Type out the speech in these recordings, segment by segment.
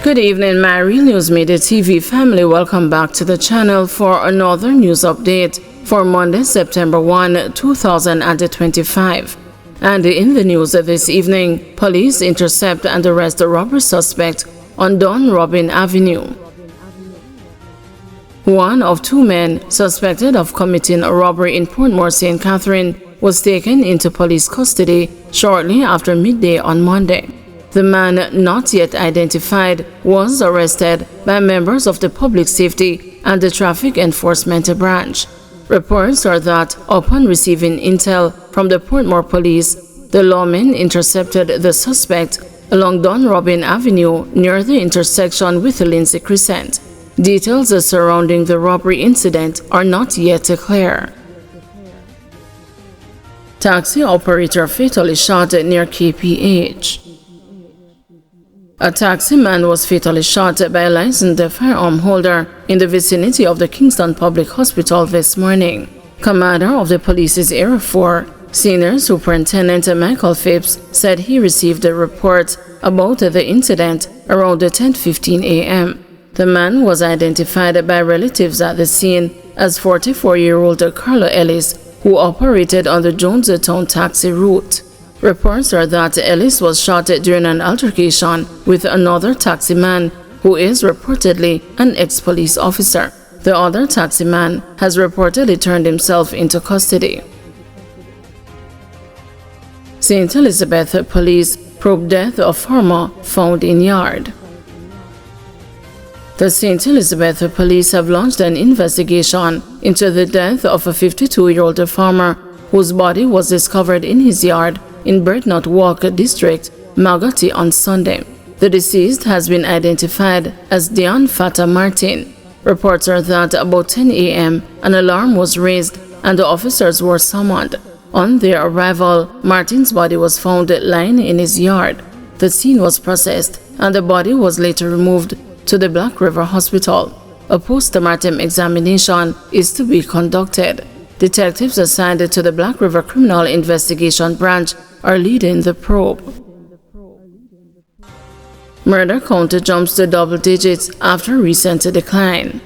Good evening, my Real News Midday TV family. Welcome back to the channel for another news update for Monday, September 1, 2025. And in the news this evening, police intercept and arrest a robbery suspect on Don Robin Avenue. One of two men suspected of committing a robbery in Portmore, St. Catherine was taken into police custody shortly after midday on Monday. The man, not yet identified, was arrested by members of the Public Safety and the Traffic Enforcement Branch. Reports are that upon receiving intel from the Portmore Police, the lawmen intercepted the suspect along Don Robin Avenue near the intersection with Lindsay Crescent. Details surrounding the robbery incident are not yet clear. Taxi operator fatally shot near KPH. A taxi man was fatally shot by a licensed firearm holder in the vicinity of the Kingston Public Hospital this morning. Commander of the police's Area 4, Senior Superintendent Michael Phipps, said he received a report about the incident around 10:15 a.m. The man was identified by relatives at the scene as 44-year-old Carlo Ellis, who operated on the Jonestown taxi route. Reports are that Ellis was shot during an altercation with another taximan who is reportedly an ex-police officer. The other taximan has reportedly turned himself into custody. St. Elizabeth Police probe death of farmer found in yard. The St. Elizabeth Police have launched an investigation into the death of a 52-year-old farmer whose body was discovered in his yard in Bretnot Walk District, Magati on Sunday. The deceased has been identified as Dion Fata Martin. Reports are that about 10 a.m. an alarm was raised and the officers were summoned. On their arrival, Martin's body was found lying in his yard. The scene was processed and the body was later removed to the Black River Hospital. A post-mortem examination is to be conducted. Detectives assigned to the Black River Criminal Investigation Branch are leading the probe. Murder count jumps to double digits after recent decline.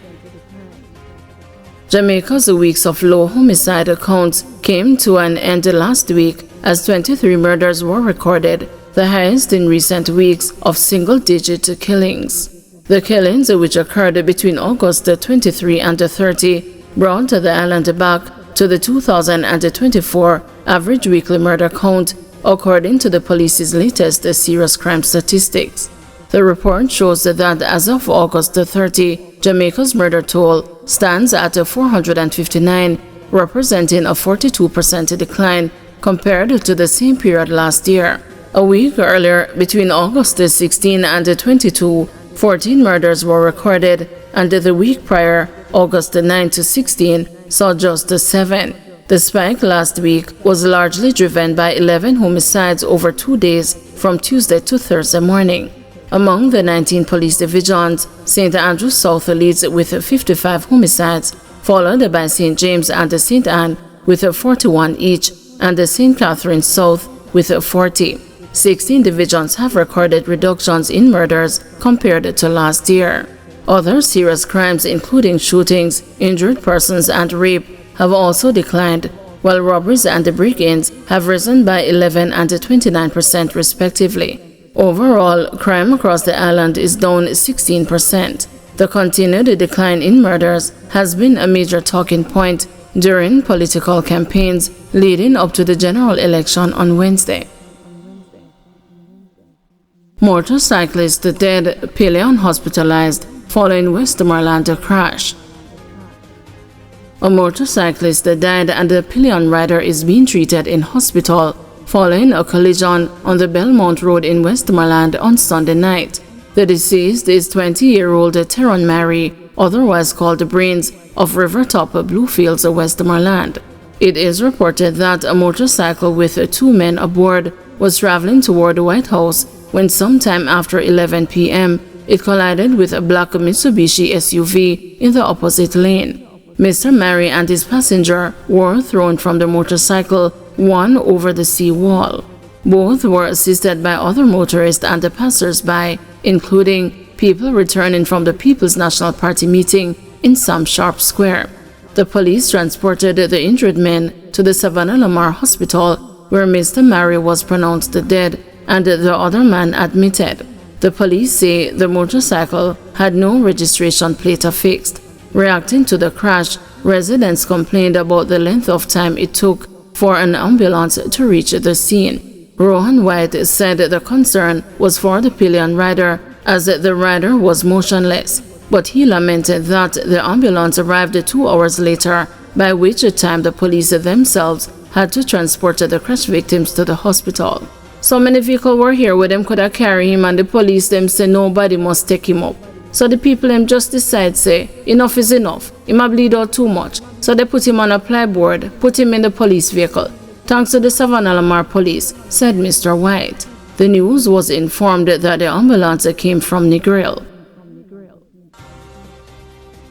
Jamaica's weeks of low homicide counts came to an end last week as 23 murders were recorded, the highest in recent weeks of single-digit killings. The killings, which occurred between August 23 and 30, brought the island back to the 2024 average weekly murder count, according to the police's latest serious crime statistics. The report shows that as of August 30, Jamaica's murder toll stands at 459, representing a 42% decline compared to the same period last year. A week earlier, between August 16 and 22, 14 murders were recorded, and the week prior, August 9 to 16, saw just 7. The spike last week was largely driven by 11 homicides over 2 days from Tuesday to Thursday morning. Among the 19 police divisions, St. Andrews South leads with 55 homicides, followed by St. James and St. Anne with 41 each, and St. Catherine South with 40. 16 divisions have recorded reductions in murders compared to last year. Other serious crimes, including shootings, injured persons, and rape, have also declined, while robberies and break-ins have risen by 11% and 29% respectively. Overall, crime across the island is down 16%. The continued decline in murders has been a major talking point during political campaigns leading up to the general election on Wednesday. Motorcyclist dead, Pillion hospitalized following Westmoreland crash. A motorcyclist died and the pillion rider is being treated in hospital following a collision on the Belmont Road in Westmoreland on Sunday night. The deceased is 20-year-old Teron Mary, otherwise called Brains, of Rivertop Bluefields, Westmoreland. It is reported that a motorcycle with 2 men aboard was traveling toward the White House when sometime after 11 p.m. it collided with a black Mitsubishi SUV in the opposite lane. Mr. Mary and his passenger were thrown from the motorcycle, one over the seawall. Both were assisted by other motorists and passers-by, including people returning from the People's National Party meeting in Sam Sharp Square. The police transported the injured men to the Savannah Lamar Hospital, where Mr. Mary was pronounced dead and the other man admitted. The police say the motorcycle had no registration plate affixed. Reacting to the crash, residents complained about the length of time it took for an ambulance to reach the scene. Rohan White said the concern was for the pillion rider, as the rider was motionless, but he lamented that the ambulance arrived 2 hours later, by which time the police themselves had to transport the crash victims to the hospital. So many vehicles were here where them could have carry him, and the police them say nobody must take him up. So the people them just decide say enough is enough, he might bleed out too much. So they put him on a plyboard, put him in the police vehicle. Thanks to the Savannah Lamar police, said Mr. White. The news was informed that the ambulance came from Negril.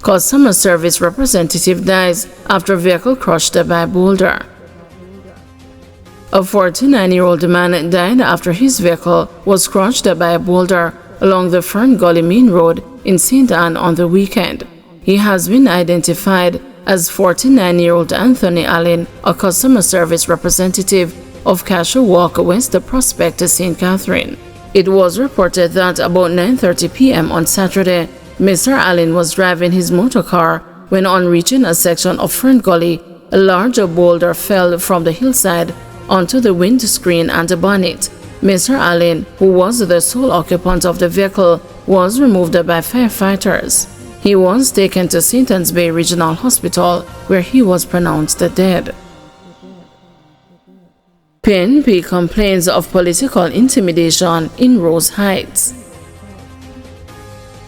Customer service representative dies after vehicle crushed by Boulder. A 49-year-old man died after his vehicle was crushed by a boulder along the Fern Gully Main Road in St. Anne on the weekend. He has been identified as 49-year-old Anthony Allen, a customer service representative of Cashew Walk, West Prospect, St. Catherine. It was reported that about 9:30 p.m. on Saturday, Mr. Allen was driving his motor car when, on reaching a section of Fern Gully, a large boulder fell from the hillside onto the windscreen and the bonnet. Mr. Allen, who was the sole occupant of the vehicle, was removed by firefighters. He was taken to St. Anne's Bay Regional Hospital, where he was pronounced dead. PNP complains of political intimidation in Rose Heights.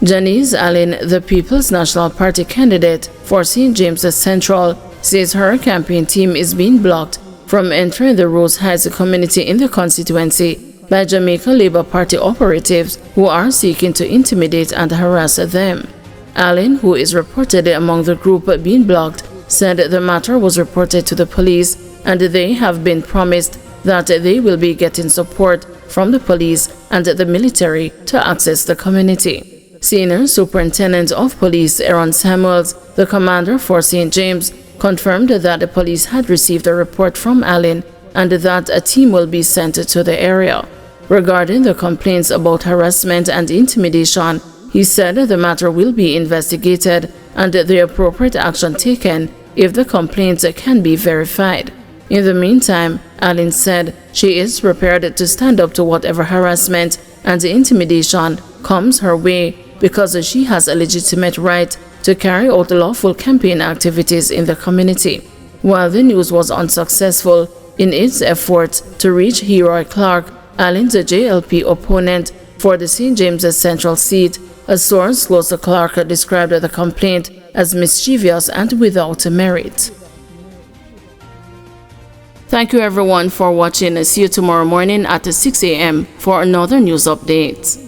Janice Allen, the People's National Party candidate for St. James's Central, says her campaign team is being blocked from entering the Rose Heights community in the constituency by Jamaica Labour Party operatives who are seeking to intimidate and harass them. Allen, who is reportedly among the group being blocked, said the matter was reported to the police and they have been promised that they will be getting support from the police and the military to access the community. Senior Superintendent of Police Aaron Samuels, the commander for St. James, confirmed that the police had received a report from Allen and that a team will be sent to the area. Regarding the complaints about harassment and intimidation, he said the matter will be investigated and the appropriate action taken if the complaints can be verified. In the meantime, Allen said she is prepared to stand up to whatever harassment and intimidation comes her way because she has a legitimate right to carry out lawful campaign activities in the community. While the news was unsuccessful in its efforts to reach Heroy Clark, Allen's JLP opponent for the St. James's Central seat, a source close to Clark described the complaint as mischievous and without merit. Thank you everyone for watching. See you tomorrow morning at 6 a.m. for another news update.